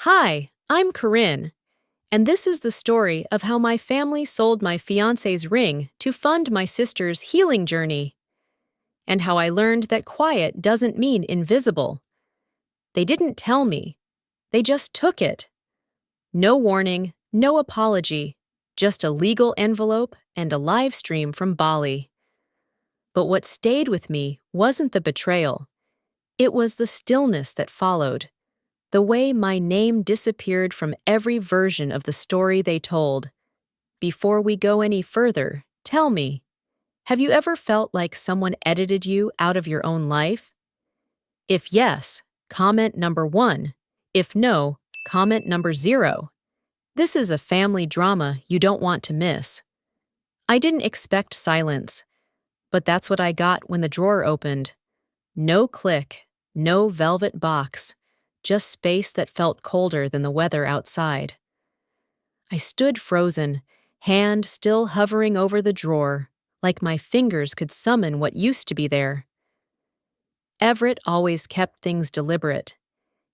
Hi, I'm Corinne, and this is the story of how my family sold my fiance's ring to fund my sister's healing journey, and how I learned that quiet doesn't mean invisible. They didn't tell me, they just took it. No warning, no apology, just a legal envelope and a live stream from Bali. But what stayed with me wasn't the betrayal, it was the stillness that followed. The way my name disappeared from every version of the story they told. Before we go any further, tell me, have you ever felt like someone edited you out of your own life? If yes, comment number 1. If no, comment number 0. This is a family drama you don't want to miss. I didn't expect silence, but that's what I got when the drawer opened. No click, no velvet box. Just space that felt colder than the weather outside. I stood frozen, hand still hovering over the drawer, like my fingers could summon what used to be there. Everett always kept things deliberate.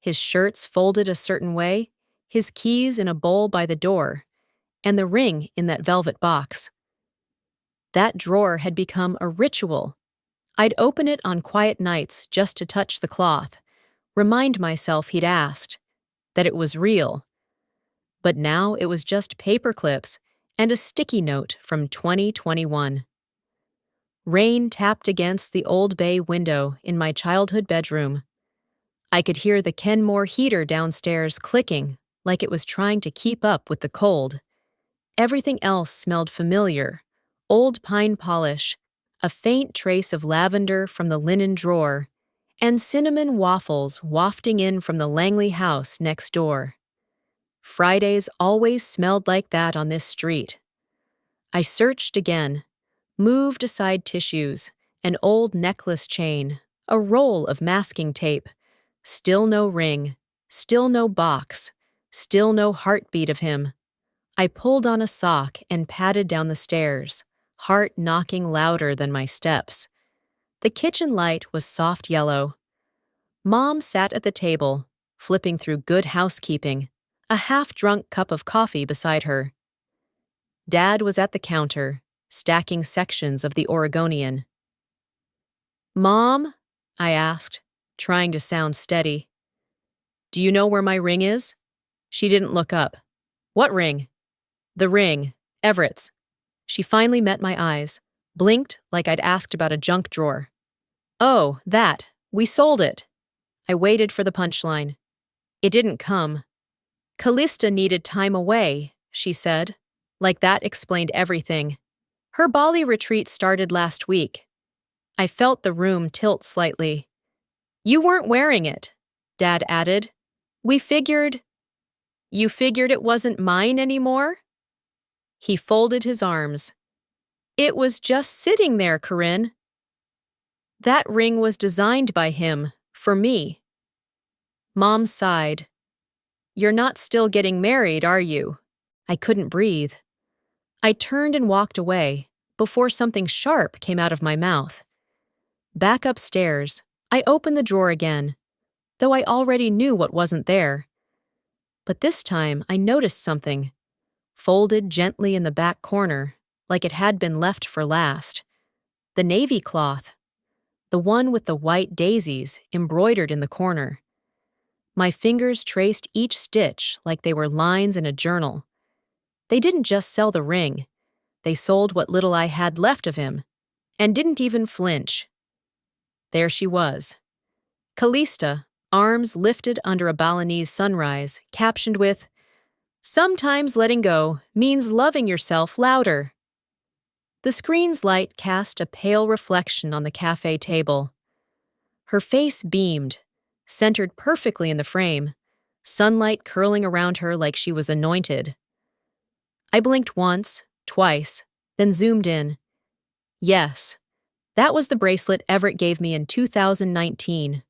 His shirts folded a certain way, his keys in a bowl by the door, and the ring in that velvet box. That drawer had become a ritual. I'd open it on quiet nights just to touch the cloth. Remind myself he'd asked, that it was real. But now it was just paper clips and a sticky note from 2021. Rain tapped against the old bay window in my childhood bedroom. I could hear the Kenmore heater downstairs clicking like it was trying to keep up with the cold. Everything else smelled familiar, old pine polish, a faint trace of lavender from the linen drawer, and cinnamon waffles wafting in from the Langley house next door. Fridays always smelled like that on this street. I searched again, moved aside tissues, an old necklace chain, a roll of masking tape. Still no ring, still no box, still no heartbeat of him. I pulled on a sock and padded down the stairs, heart knocking louder than my steps. The kitchen light was soft yellow. Mom sat at the table, flipping through Good Housekeeping, a half-drunk cup of coffee beside her. Dad was at the counter, stacking sections of the Oregonian. "Mom?" I asked, trying to sound steady. "Do you know where my ring is?" She didn't look up. "What ring?" "The ring, Everett's." She finally met my eyes, blinked like I'd asked about a junk drawer. "Oh, that. We sold it." I waited for the punchline. It didn't come. "Callista needed time away," she said, like that explained everything. "Her Bali retreat started last week." I felt the room tilt slightly. "You weren't wearing it," Dad added. "We figured—" "You figured it wasn't mine anymore?" He folded his arms. "It was just sitting there, Corinne." "That ring was designed by him, for me." Mom sighed. "You're not still getting married, are you?" I couldn't breathe. I turned and walked away before something sharp came out of my mouth. Back upstairs, I opened the drawer again, though I already knew what wasn't there. But this time I noticed something, folded gently in the back corner, like it had been left for last. The navy cloth. The one with the white daisies embroidered in the corner. My fingers traced each stitch like they were lines in a journal. They didn't just sell the ring. They sold what little I had left of him, and didn't even flinch. There she was. Callista, arms lifted under a Balinese sunrise, captioned with, "Sometimes letting go means loving yourself louder." The screen's light cast a pale reflection on the cafe table. Her face beamed, centered perfectly in the frame, sunlight curling around her like she was anointed. I blinked once, twice, then zoomed in. Yes, that was the bracelet Everett gave me in 2019,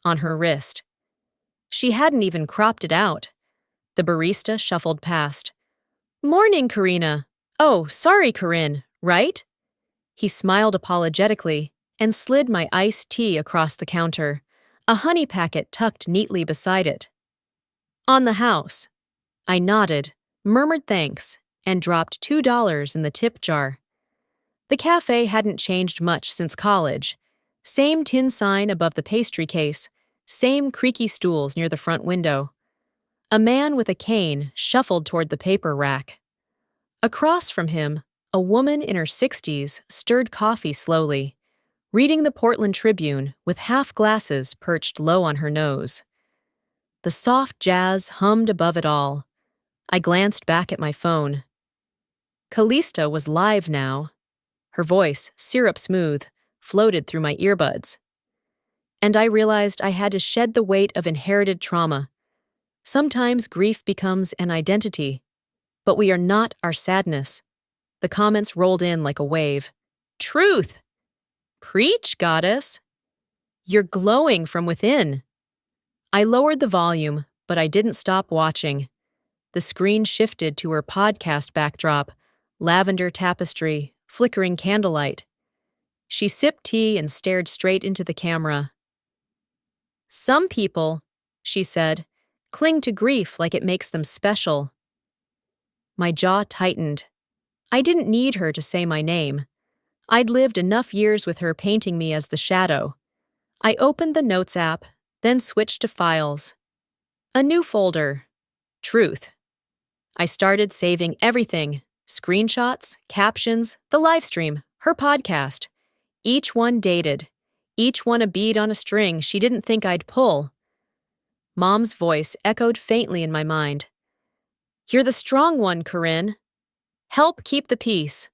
on her wrist. She hadn't even cropped it out. The barista shuffled past. "Morning, Karina. Oh, sorry, Corinne, right?" He smiled apologetically and slid my iced tea across the counter, a honey packet tucked neatly beside it. On the house. I nodded, murmured thanks, and dropped $2 in the tip jar. The cafe hadn't changed much since college. Same tin sign above the pastry case, same creaky stools near the front window. A man with a cane shuffled toward the paper rack. Across from him, a woman in her 60s stirred coffee slowly, reading the Portland Tribune with half glasses perched low on her nose. The soft jazz hummed above it all. I glanced back at my phone. Callista was live now. Her voice, syrup smooth, floated through my earbuds. And I realized I had to shed the weight of inherited trauma. Sometimes grief becomes an identity, but we are not our sadness. The comments rolled in like a wave. Truth! Preach, goddess! You're glowing from within. I lowered the volume, but I didn't stop watching. The screen shifted to her podcast backdrop, lavender tapestry, flickering candlelight. She sipped tea and stared straight into the camera. Some people, she said, cling to grief like it makes them special. My jaw tightened. I didn't need her to say my name. I'd lived enough years with her painting me as the shadow. I opened the Notes app, then switched to Files. A new folder. Truth. I started saving everything. Screenshots, captions, the livestream, her podcast. Each one dated. Each one a bead on a string she didn't think I'd pull. Mom's voice echoed faintly in my mind. You're the strong one, Corinne. Help keep the peace.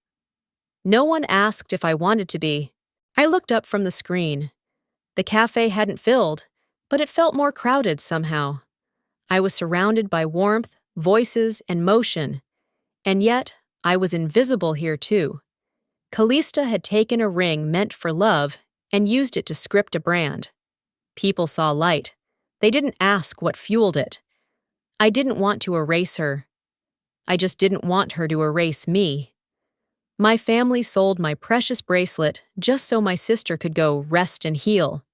No one asked if I wanted to be. I looked up from the screen. The cafe hadn't filled, but it felt more crowded somehow. I was surrounded by warmth, voices, and motion. And yet, I was invisible here too. Callista had taken a ring meant for love and used it to script a brand. People saw light. They didn't ask what fueled it. I didn't want to erase her. I just didn't want her to erase me. My family sold my precious bracelet just so my sister could go rest and heal.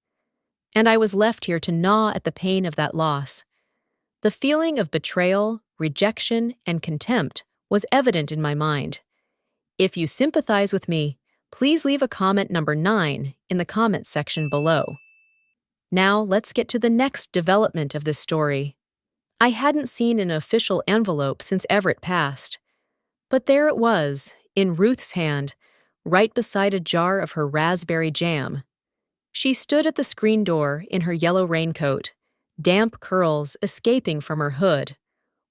And I was left here to gnaw at the pain of that loss. The feeling of betrayal, rejection, and contempt was evident in my mind. If you sympathize with me, please leave a comment number 9 in the comments section below. Now let's get to the next development of this story. I hadn't seen an official envelope since Everett passed. But there it was, in Ruth's hand, right beside a jar of her raspberry jam. She stood at the screen door in her yellow raincoat, damp curls escaping from her hood,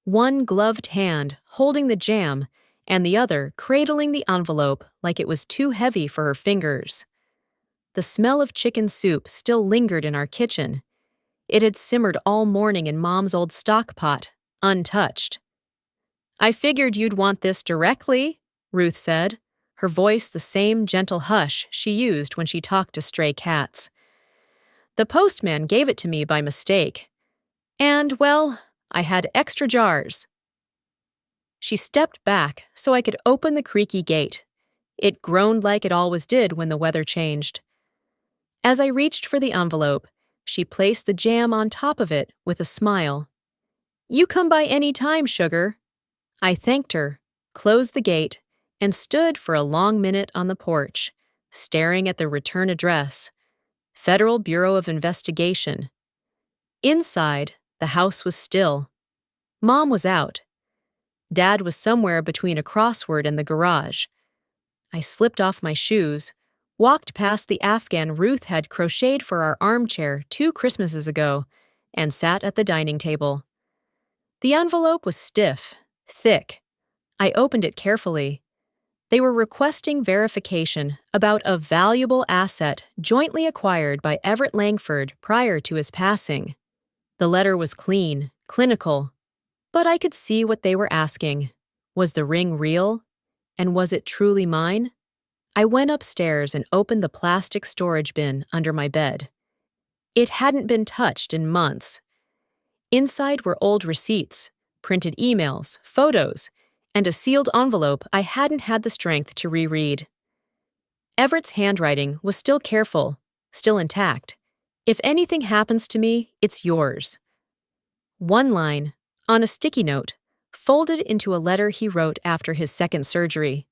one gloved hand holding the jam and the other cradling the envelope like it was too heavy for her fingers. The smell of chicken soup still lingered in our kitchen. It had simmered all morning in Mom's old stock pot, untouched. I figured you'd want this directly, Ruth said, her voice the same gentle hush she used when she talked to stray cats. The postman gave it to me by mistake. And, well, I had extra jars. She stepped back so I could open the creaky gate. It groaned like it always did when the weather changed. As I reached for the envelope, she placed the jam on top of it with a smile. You come by any time, sugar. I thanked her, closed the gate, and stood for a long minute on the porch, staring at the return address, Federal Bureau of Investigation. Inside, the house was still. Mom was out. Dad was somewhere between a crossword and the garage. I slipped off my shoes, walked past the Afghan Ruth had crocheted for our armchair 2 Christmases ago, and sat at the dining table. The envelope was stiff, thick. I opened it carefully. They were requesting verification about a valuable asset jointly acquired by Everett Langford prior to his passing. The letter was clean, clinical, but I could see what they were asking. Was the ring real? And was it truly mine? I went upstairs and opened the plastic storage bin under my bed. It hadn't been touched in months. Inside were old receipts, printed emails, photos, and a sealed envelope I hadn't had the strength to reread. Everett's handwriting was still careful, still intact. If anything happens to me, it's yours. One line, on a sticky note, folded into a letter he wrote after his second surgery.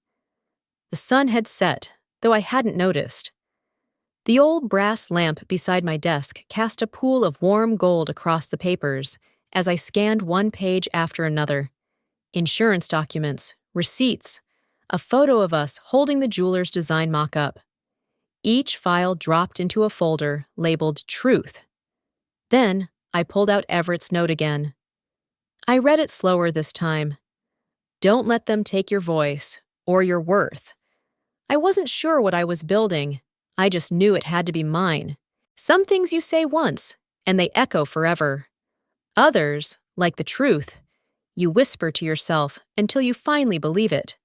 The sun had set, though I hadn't noticed. The old brass lamp beside my desk cast a pool of warm gold across the papers as I scanned one page after another. Insurance documents, receipts, a photo of us holding the jeweler's design mock-up. Each file dropped into a folder labeled Truth. Then I pulled out Everett's note again. I read it slower this time. Don't let them take your voice or your worth. I wasn't sure what I was building. I just knew it had to be mine. Some things you say once, and they echo forever. Others, like the truth, you whisper to yourself until you finally believe it.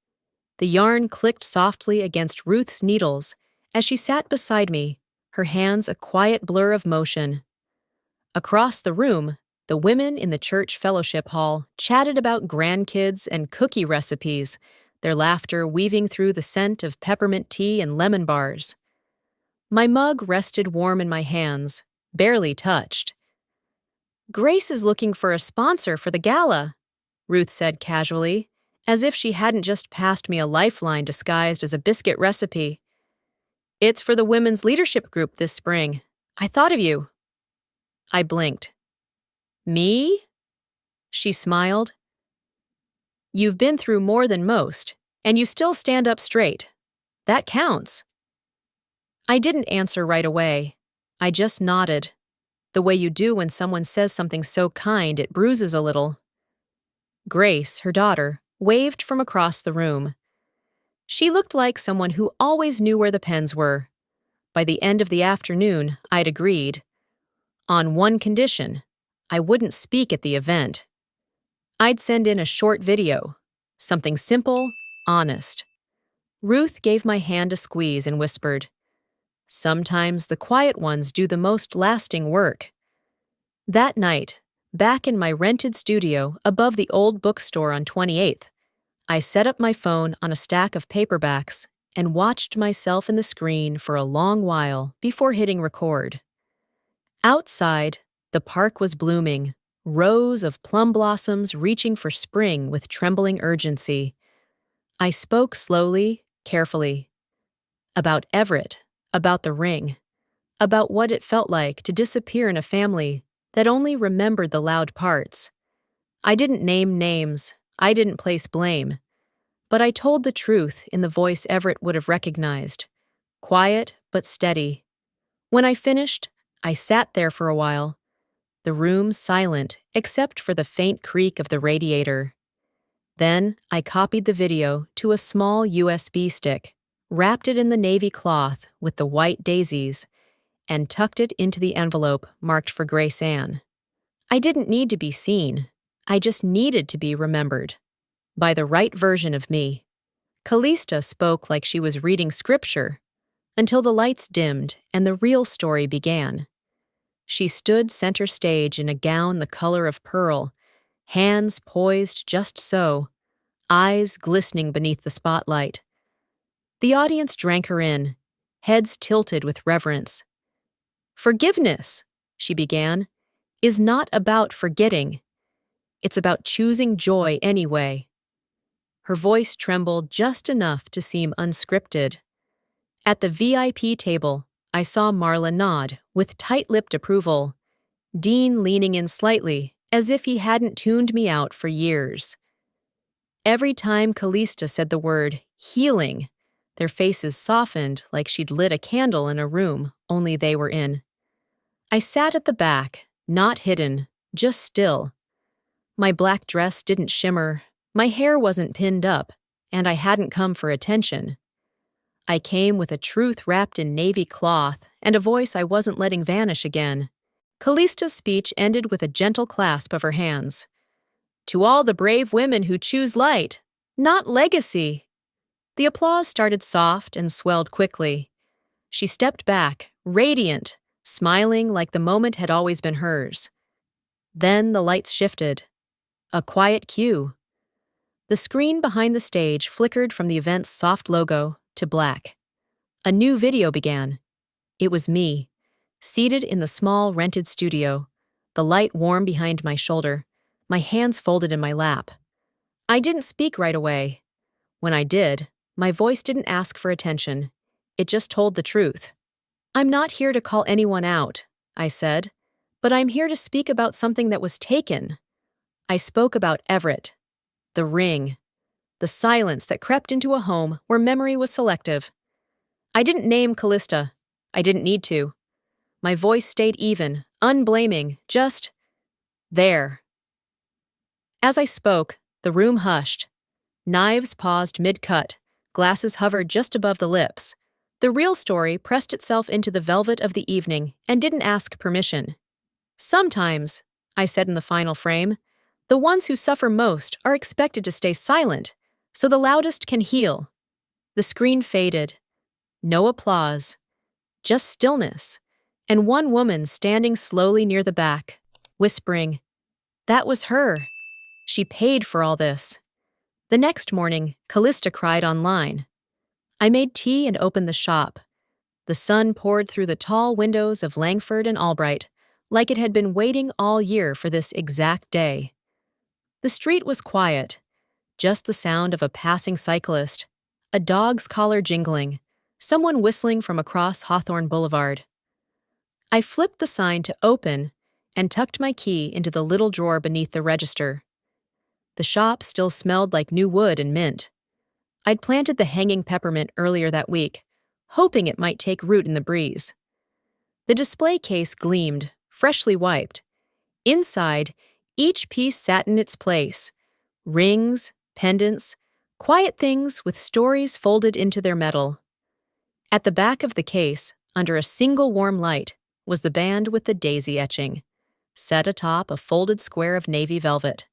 The yarn clicked softly against Ruth's needles as she sat beside me, her hands a quiet blur of motion. Across the room, the women in the church fellowship hall chatted about grandkids and cookie recipes, their laughter weaving through the scent of peppermint tea and lemon bars. My mug rested warm in my hands, barely touched. "Grace is looking for a sponsor for the gala," Ruth said casually, as if she hadn't just passed me a lifeline disguised as a biscuit recipe. "It's for the women's leadership group this spring. I thought of you." I blinked. "Me?" She smiled. "You've been through more than most, and you still stand up straight. That counts." I didn't answer right away. I just nodded, the way you do when someone says something so kind it bruises a little. Grace, her daughter, waved from across the room. She looked like someone who always knew where the pens were. By the end of the afternoon, I'd agreed. On one condition, I wouldn't speak at the event. I'd send in a short video, something simple, honest. Ruth gave my hand a squeeze and whispered, "Sometimes the quiet ones do the most lasting work." That night, back in my rented studio above the old bookstore on 28th, I set up my phone on a stack of paperbacks and watched myself in the screen for a long while before hitting record. Outside, the park was blooming, rows of plum blossoms reaching for spring with trembling urgency. I spoke slowly, carefully. About Everett, about the ring, about what it felt like to disappear in a family that only remembered the loud parts. I didn't name names, I didn't place blame, but I told the truth in the voice Everett would have recognized, quiet but steady. When I finished, I sat there for a while, the room silent except for the faint creak of the radiator. Then I copied the video to a small USB stick, wrapped it in the navy cloth with the white daisies, and tucked it into the envelope marked for Grace Ann. I didn't need to be seen. I just needed to be remembered. By the right version of me. Callista spoke like she was reading scripture, until the lights dimmed and the real story began. She stood center stage in a gown the color of pearl, hands poised just so, eyes glistening beneath the spotlight. The audience drank her in, heads tilted with reverence. "Forgiveness," she began, "is not about forgetting. It's about choosing joy anyway." Her voice trembled just enough to seem unscripted. At the VIP table, I saw Marla nod with tight-lipped approval, Dean leaning in slightly, as if he hadn't tuned me out for years. Every time Callista said the word healing, their faces softened like she'd lit a candle in a room only they were in. I sat at the back, not hidden, just still. My black dress didn't shimmer, my hair wasn't pinned up, and I hadn't come for attention. I came with a truth wrapped in navy cloth and a voice I wasn't letting vanish again. Callista's speech ended with a gentle clasp of her hands. "To all the brave women who choose light, not legacy." The applause started soft and swelled quickly. She stepped back, radiant, smiling like the moment had always been hers. Then the lights shifted. A quiet cue. The screen behind the stage flickered from the event's soft logo to black. A new video began. It was me, seated in the small rented studio, the light warm behind my shoulder, my hands folded in my lap. I didn't speak right away. When I did, my voice didn't ask for attention. It just told the truth. "I'm not here to call anyone out," I said, "but I'm here to speak about something that was taken." I spoke about Everett, the ring, the silence that crept into a home where memory was selective. I didn't name Callista. I didn't need to. My voice stayed even, unblaming, just there. As I spoke, the room hushed. Knives paused mid-cut, glasses hovered just above the lips. The real story pressed itself into the velvet of the evening and didn't ask permission. "Sometimes," I said in the final frame, "the ones who suffer most are expected to stay silent, so the loudest can heal." The screen faded. No applause. Just stillness, and one woman standing slowly near the back, whispering, "That was her. She paid for all this." The next morning, Callista cried online. I made tea and opened the shop. The sun poured through the tall windows of Langford and Albright, like it had been waiting all year for this exact day. The street was quiet, just the sound of a passing cyclist, a dog's collar jingling, someone whistling from across Hawthorne Boulevard. I flipped the sign to open and tucked my key into the little drawer beneath the register. The shop still smelled like new wood and mint. I'd planted the hanging peppermint earlier that week, hoping it might take root in the breeze. The display case gleamed, freshly wiped. Inside, each piece sat in its place. Rings, pendants, quiet things with stories folded into their metal. At the back of the case, under a single warm light, was the band with the daisy etching, set atop a folded square of navy velvet.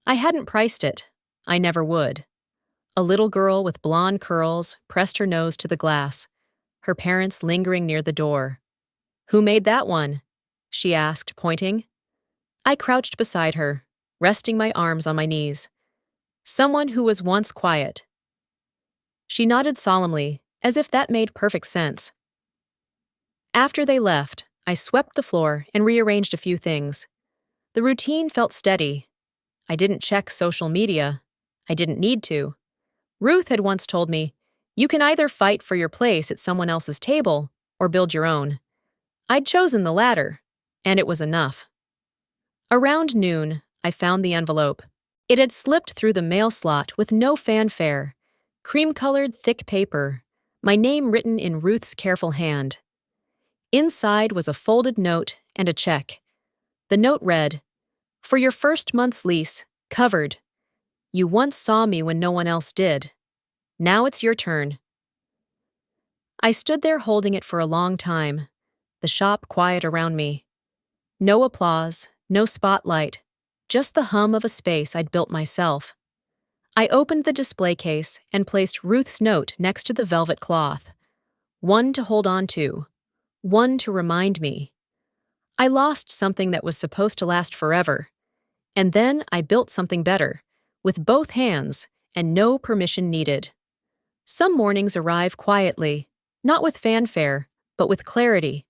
I hadn't priced it. I never would. A little girl with blonde curls pressed her nose to the glass, her parents lingering near the door. "Who made that one?" she asked, pointing. I crouched beside her, resting my arms on my knees. "Someone who was once quiet." She nodded solemnly, as if that made perfect sense. After they left, I swept the floor and rearranged a few things. The routine felt steady. I didn't check social media. I didn't need to. Ruth had once told me, "You can either fight for your place at someone else's table or build your own." I'd chosen the latter, and it was enough. Around noon, I found the envelope. It had slipped through the mail slot with no fanfare. Cream-colored thick paper, my name written in Ruth's careful hand. Inside was a folded note and a check. The note read, "For your first month's lease, covered. You once saw me when no one else did. Now it's your turn." I stood there holding it for a long time, the shop quiet around me. No applause, no spotlight, just the hum of a space I'd built myself. I opened the display case and placed Ruth's note next to the velvet cloth. One to hold on to, one to remind me. I lost something that was supposed to last forever, and then I built something better, with both hands and no permission needed. Some mornings arrive quietly, not with fanfare, but with clarity,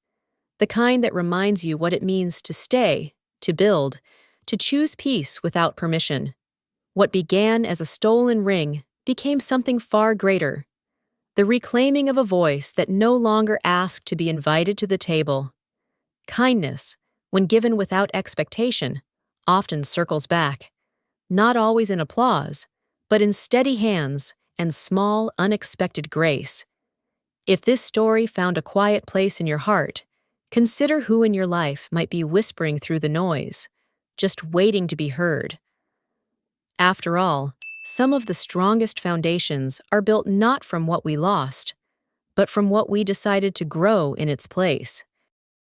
the kind that reminds you what it means to stay, to build, to choose peace without permission. What began as a stolen ring became something far greater, the reclaiming of a voice that no longer asked to be invited to the table. Kindness, when given without expectation, often circles back, not always in applause, but in steady hands and small, unexpected grace. If this story found a quiet place in your heart, consider who in your life might be whispering through the noise, just waiting to be heard. After all, some of the strongest foundations are built not from what we lost, but from what we decided to grow in its place.